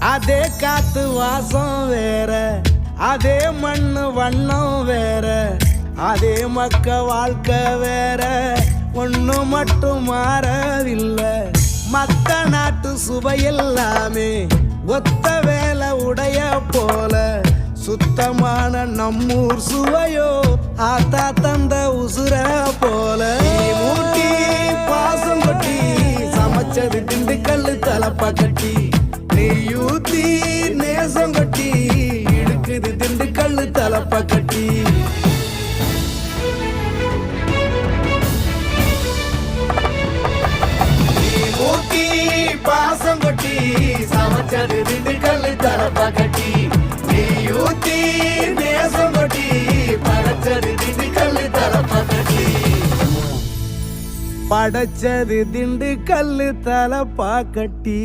அதே காத்து வாசம் வேற, அதே மண்ணு வண்ணம் வேற, அதே மக்க வாழ்க்கை வேற, ஒண்ணு மட்டும் மாறவில்லை. மத்த நாட்டு சுவையெல்லாமே ஒத்த வேலை உடைய போல, சுத்தமான நம்மூர் சுவையோ ஆத்தா தந்த உசுர போல. மூட்டி பாசம் கொட்டி சமைச்சது திண்டுக்கல்லு தலப்பா கட்டி, நெய்யூத்தி நேசம் கொட்டி இழுக்குது திண்டுக்கல்லு தலப்பா கட்டி. மூட்டி பாசம் கொட்டி சமைச்சது திண்டுக்கல்லு தலப்பா கட்டி, நெய்யூத்தி நேசம் கொட்டி படைச்சது திண்டுக்கல்லு தலப்பா கட்டி. படைச்சது திண்டுக்கல்லு தலப்பா கட்டி.